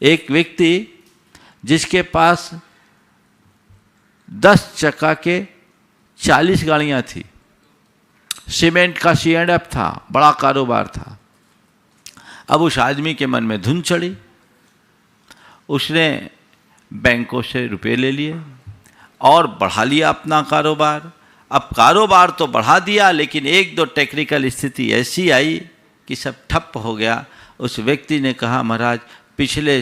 एक व्यक्ति जिसके पास 10 चक्का के 40 गाड़ियां थी, सीमेंट का C&F था, बड़ा कारोबार था। अब उस आदमी के मन में धुन चढ़ी, उसने बैंकों से रुपए ले लिए और बढ़ा लिया अपना कारोबार। अब कारोबार तो बढ़ा दिया, लेकिन एक दो टेक्निकल स्थिति ऐसी आई कि सब ठप हो गया। उस व्यक्ति ने कहा, महाराज पिछले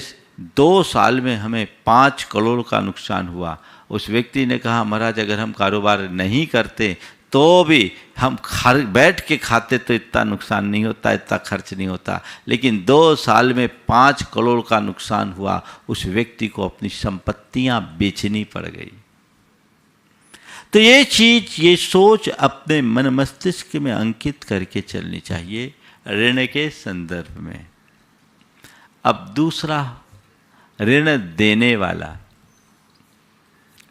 2 साल में हमें 5 करोड़ का नुकसान हुआ। उस व्यक्ति ने कहा, महाराज अगर हम कारोबार नहीं करते तो भी हम बैठ के खाते तो इतना नुकसान नहीं होता, इतना खर्च नहीं होता, लेकिन 2 साल में 5 करोड़ का नुकसान हुआ। उस व्यक्ति को अपनी संपत्तियां बेचनी पड़ गई। तो ये चीज, ये सोच अपने मन मस्तिष्क में अंकित करके चलनी चाहिए ऋण के संदर्भ में। अब दूसरा, ऋण देने वाला।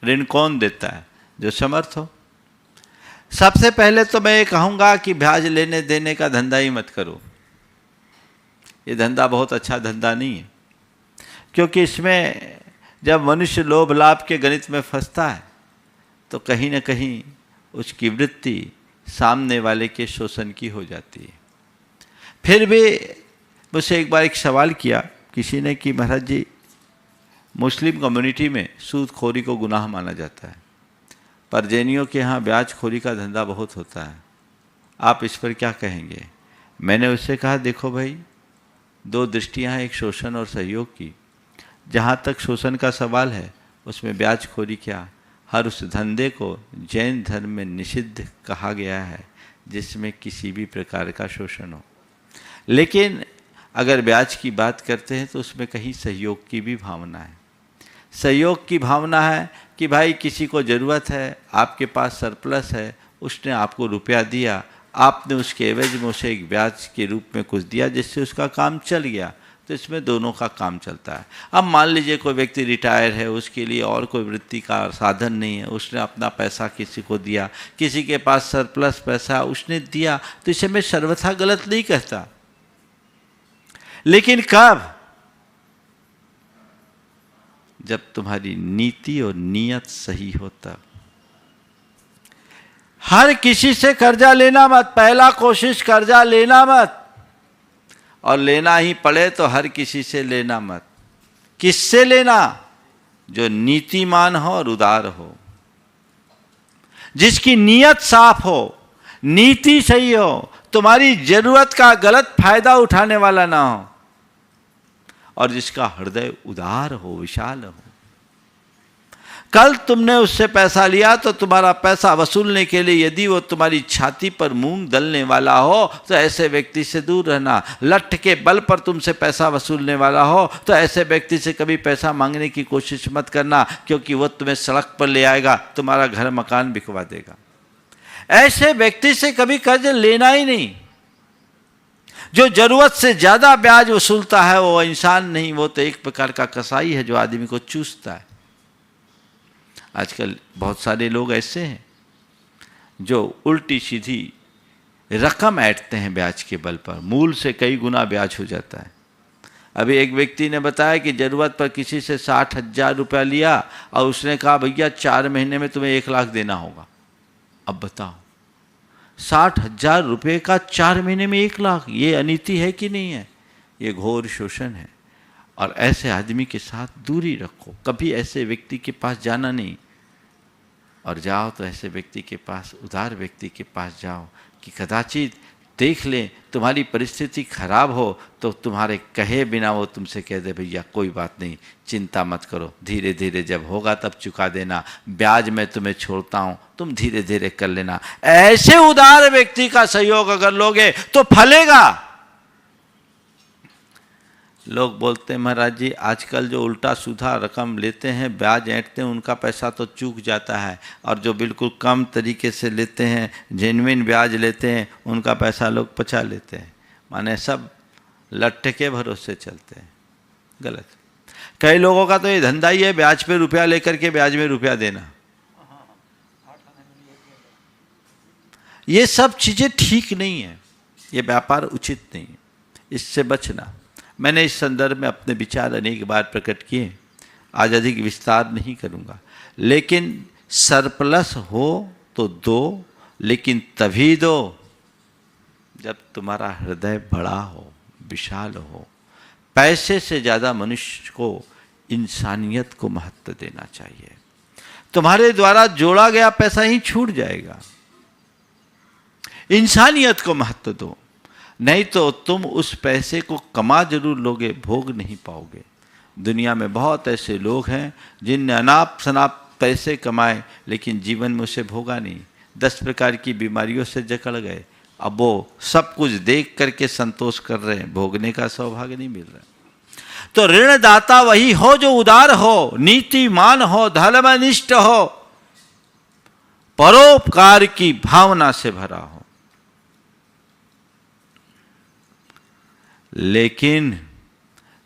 ऋण कौन देता है? जो समर्थ हो। सबसे पहले तो मैं ये कहूँगा कि ब्याज लेने देने का धंधा ही मत करो। ये धंधा बहुत अच्छा धंधा नहीं है, क्योंकि इसमें जब मनुष्य लोभ लाभ के गणित में फंसता है तो कहीं ना कहीं उसकी वृत्ति सामने वाले के शोषण की हो जाती है। फिर भी मुझसे एक बार एक सवाल किया किसी ने कि महाराज जी, मुस्लिम कम्युनिटी में सूदखोरी को गुनाह माना जाता है, पर जैनियों के यहाँ ब्याजखोरी का धंधा बहुत होता है, आप इस पर क्या कहेंगे? मैंने उससे कहा, देखो भाई, 2 दृष्टियाँ हैं, एक शोषण और सहयोग की। जहाँ तक शोषण का सवाल है उसमें ब्याजखोरी क्या, हर उस धंधे को जैन धर्म में निषिद्ध कहा गया है जिसमें किसी भी प्रकार का शोषण हो। लेकिन अगर ब्याज की बात करते हैं तो उसमें कहीं सहयोग की भी भावना है। सहयोग की भावना है कि भाई किसी को ज़रूरत है, आपके पास सरप्लस है, उसने आपको रुपया दिया, आपने उसके एवज में उसे एक ब्याज के रूप में कुछ दिया जिससे उसका काम चल गया, तो इसमें दोनों का काम चलता है। अब मान लीजिए कोई व्यक्ति रिटायर है, उसके लिए और कोई वृत्ति का साधन नहीं है, उसने अपना पैसा किसी को दिया, किसी के पास सरप्लस पैसा उसने दिया, तो इसे मैं सर्वथा गलत नहीं कहता। लेकिन कब? जब तुम्हारी नीति और नियत सही हो तब। हर किसी से कर्जा लेना मत, पहला कोशिश कर्जा लेना मत, और लेना ही पड़े तो हर किसी से लेना मत। किससे लेना? जो नीतिमान हो और उदार हो, जिसकी नियत साफ हो, नीति सही हो, तुम्हारी जरूरत का गलत फायदा उठाने वाला ना हो, और जिसका हृदय उदार हो, विशाल हो। कल तुमने उससे पैसा लिया तो तुम्हारा पैसा वसूलने के लिए यदि वो तुम्हारी छाती पर मूंग दलने वाला हो तो ऐसे व्यक्ति से दूर रहना। लठ के बल पर तुमसे पैसा वसूलने वाला हो तो ऐसे व्यक्ति से कभी पैसा मांगने की कोशिश मत करना, क्योंकि वो तुम्हें सड़क पर ले आएगा, तुम्हारा घर मकान बिकवा देगा। ऐसे व्यक्ति से कभी कर्ज लेना ही नहीं। जो जरूरत से ज्यादा ब्याज वसूलता है वो इंसान नहीं, वो तो एक प्रकार का कसाई है जो आदमी को चूसता है। आजकल बहुत सारे लोग ऐसे हैं जो उल्टी सीधी रकम ऐंठते हैं ब्याज के बल पर, मूल से कई गुना ब्याज हो जाता है। अभी एक व्यक्ति ने बताया कि जरूरत पर किसी से 60,000 रुपया लिया और उसने कहा भैया 4 महीने में तुम्हें 1 लाख देना होगा। अब बताओ, 60,000 रुपये का 4 महीने में 1 लाख, ये अनीति है कि नहीं है? ये घोर शोषण है। और ऐसे आदमी के साथ दूरी रखो, कभी ऐसे व्यक्ति के पास जाना नहीं, और जाओ तो ऐसे व्यक्ति के पास, उदार व्यक्ति के पास जाओ कि कदाचित देख लें तुम्हारी परिस्थिति खराब हो तो तुम्हारे कहे बिना वो तुमसे कह दे भैया कोई बात नहीं, चिंता मत करो, धीरे धीरे जब होगा तब चुका देना, ब्याज मैं तुम्हें छोड़ता हूँ, तुम धीरे धीरे कर लेना। ऐसे उदार व्यक्ति का सहयोग अगर लोगे तो फलेगा। लोग बोलते हैं महाराज जी आजकल जो उल्टा सीधा रकम लेते हैं, ब्याज ऐंठते हैं, उनका पैसा तो चूक जाता है, और जो बिल्कुल कम तरीके से लेते हैं, जेन्युइन ब्याज लेते हैं, उनका पैसा लोग पचा लेते हैं। माने सब लट्ठे के भरोसे चलते हैं। गलत। कई लोगों का तो ये धंधा ही है ब्याज पे रुपया लेकर के ब्याज में रुपया देना। ये सब चीज़ें ठीक नहीं है, ये व्यापार उचित नहीं है, इससे बचना। मैंने इस संदर्भ में अपने विचार अनेक बार प्रकट किए, आज अधिक विस्तार नहीं करूँगा। लेकिन सरप्लस हो तो दो, लेकिन तभी दो जब तुम्हारा हृदय बड़ा हो, विशाल हो। पैसे से ज़्यादा मनुष्य को इंसानियत को महत्व देना चाहिए। तुम्हारे द्वारा जोड़ा गया पैसा ही छूट जाएगा। इंसानियत को महत्व दो, नहीं तो तुम उस पैसे को कमा जरूर लोगे, भोग नहीं पाओगे। दुनिया में बहुत ऐसे लोग हैं जिनने अनाप शनाप पैसे कमाए लेकिन जीवन में उसे भोगा नहीं। 10 प्रकार की बीमारियों से जकड़ गए, अब वो सब कुछ देख करके संतोष कर रहे हैं, भोगने का सौभाग्य नहीं मिल रहा। तो ऋणदाता वही हो जो उदार हो, नीतिमान हो, धर्मनिष्ठ हो, परोपकार की भावना से भरा हो। लेकिन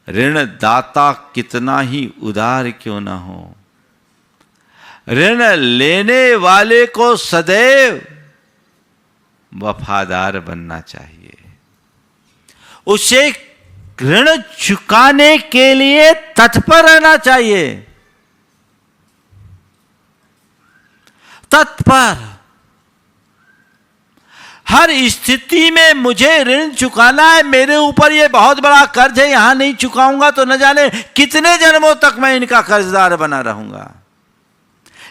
ऋणदाता कितना ही उदार क्यों ना हो, ऋण लेने वाले को सदैव वफादार बनना चाहिए। उसे ऋण चुकाने के लिए तत्पर रहना चाहिए, तत्पर। हर स्थिति में मुझे ऋण चुकाना है, मेरे ऊपर ये बहुत बड़ा कर्ज है, यहां नहीं चुकाऊंगा तो न जाने कितने जन्मों तक मैं इनका कर्जदार बना रहूंगा।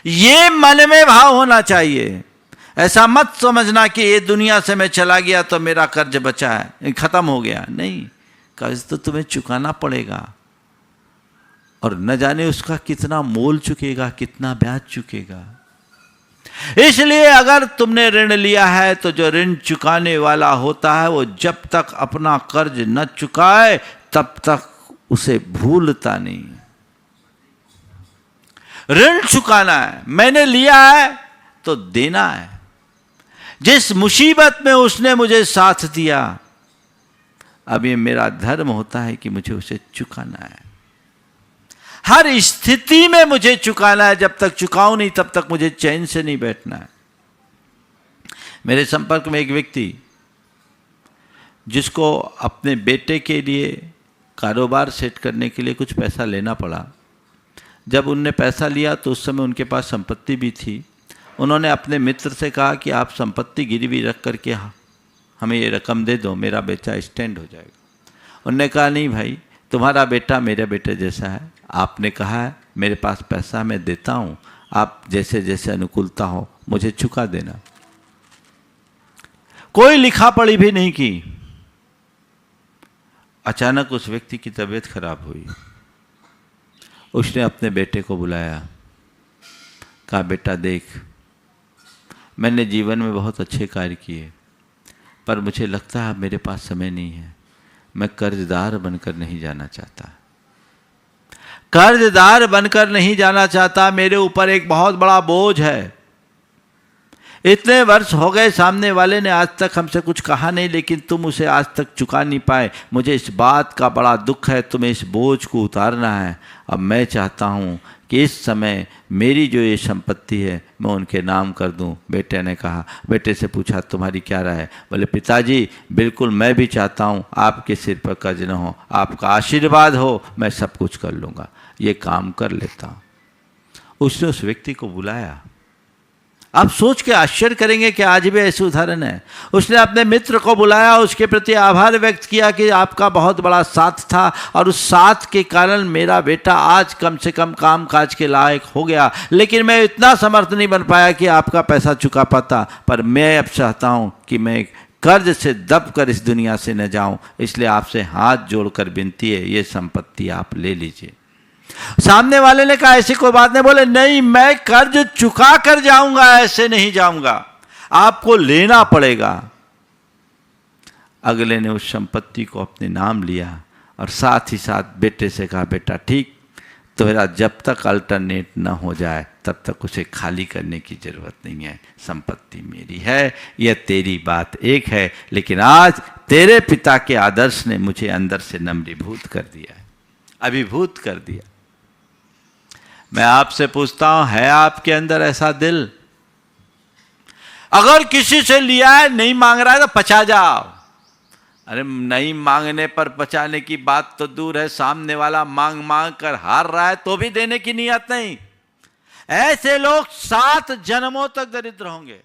ये मन में भाव होना चाहिए। ऐसा मत समझना कि ये दुनिया से मैं चला गया तो मेरा कर्ज बचा है, खत्म हो गया। नहीं, कर्ज तो तुम्हें चुकाना पड़ेगा, और न जाने उसका कितना मोल चुकेगा, कितना ब्याज चुकेगा। इसलिए अगर तुमने ऋण लिया है तो जो ऋण चुकाने वाला होता है वो जब तक अपना कर्ज न चुकाए तब तक उसे भूलता नहीं। ऋण चुकाना है, मैंने लिया है तो देना है। जिस मुसीबत में उसने मुझे साथ दिया, अब ये मेरा धर्म होता है कि मुझे उसे चुकाना है। हर स्थिति में मुझे चुकाना है, जब तक चुकाऊं नहीं तब तक मुझे चैन से नहीं बैठना है। मेरे संपर्क में एक व्यक्ति, जिसको अपने बेटे के लिए कारोबार सेट करने के लिए कुछ पैसा लेना पड़ा। जब उनने पैसा लिया तो उस समय उनके पास संपत्ति भी थी। उन्होंने अपने मित्र से कहा कि आप संपत्ति गिरवी रख करके हमें ये रकम दे दो, मेरा बेटा स्टैंड हो जाएगा। उनने कहा नहीं भाई, तुम्हारा बेटा मेरे बेटे जैसा है, आपने कहा है मेरे पास पैसा मैं देता हूँ, आप जैसे जैसे अनुकूलता हो मुझे चुका देना। कोई लिखा पढ़ी भी नहीं की। अचानक उस व्यक्ति की तबीयत खराब हुई। उसने अपने बेटे को बुलाया, कहा बेटा देख, मैंने जीवन में बहुत अच्छे कार्य किए, पर मुझे लगता है मेरे पास समय नहीं है। मैं कर्जदार बनकर नहीं जाना चाहता, कर्जदार बनकर नहीं जाना चाहता। मेरे ऊपर एक बहुत बड़ा बोझ है। इतने वर्ष हो गए, सामने वाले ने आज तक हमसे कुछ कहा नहीं, लेकिन तुम उसे आज तक चुका नहीं पाए। मुझे इस बात का बड़ा दुख है, तुम्हें इस बोझ को उतारना है। अब मैं चाहता हूँ कि इस समय मेरी जो ये संपत्ति है मैं उनके नाम कर दूं। बेटे ने कहा, बेटे से पूछा तुम्हारी क्या राय है? बोले पिताजी बिल्कुल मैं भी चाहता हूँ आपके सिर पर कर्ज न हो, आपका आशीर्वाद हो, मैं सब कुछ कर लूँगा, ये काम कर लेता हूँ। उसने उस व्यक्ति को बुलाया। आप सोच के आश्चर्य करेंगे कि आज भी ऐसे उदाहरण है। उसने अपने मित्र को बुलाया, उसके प्रति आभार व्यक्त किया कि आपका बहुत बड़ा साथ था और उस साथ के कारण मेरा बेटा आज कम से कम काम काज के लायक हो गया, लेकिन मैं इतना समर्थ नहीं बन पाया कि आपका पैसा चुका पाता। पर मैं अब चाहता हूँ कि मैं कर्ज से दब कर इस दुनिया से न जाऊँ, इसलिए आपसे हाथ जोड़कर विनती है, ये संपत्ति आप ले लीजिए। सामने वाले ने कहा ऐसी कोई बात नहीं। बोले नहीं, मैं कर्ज चुका कर जाऊंगा, ऐसे नहीं जाऊंगा, आपको लेना पड़ेगा। अगले ने उस संपत्ति को अपने नाम लिया और साथ ही साथ बेटे से कहा बेटा ठीक, तुम्हारा जब तक अल्टरनेट न हो जाए तब तक उसे खाली करने की जरूरत नहीं है, संपत्ति मेरी है, यह तेरी बात एक है, लेकिन आज तेरे पिता के आदर्श ने मुझे अंदर से नम्रीभूत कर दिया है, अभिभूत कर दिया। मैं आपसे पूछता हूं, है आपके अंदर ऐसा दिल? अगर किसी से लिया है, नहीं मांग रहा है तो पचा जाओ। अरे नहीं मांगने पर बचाने की बात तो दूर है, सामने वाला मांग मांग कर हार रहा है तो भी देने की नियत नहीं। ऐसे लोग 7 जन्मों तक दरिद्र होंगे।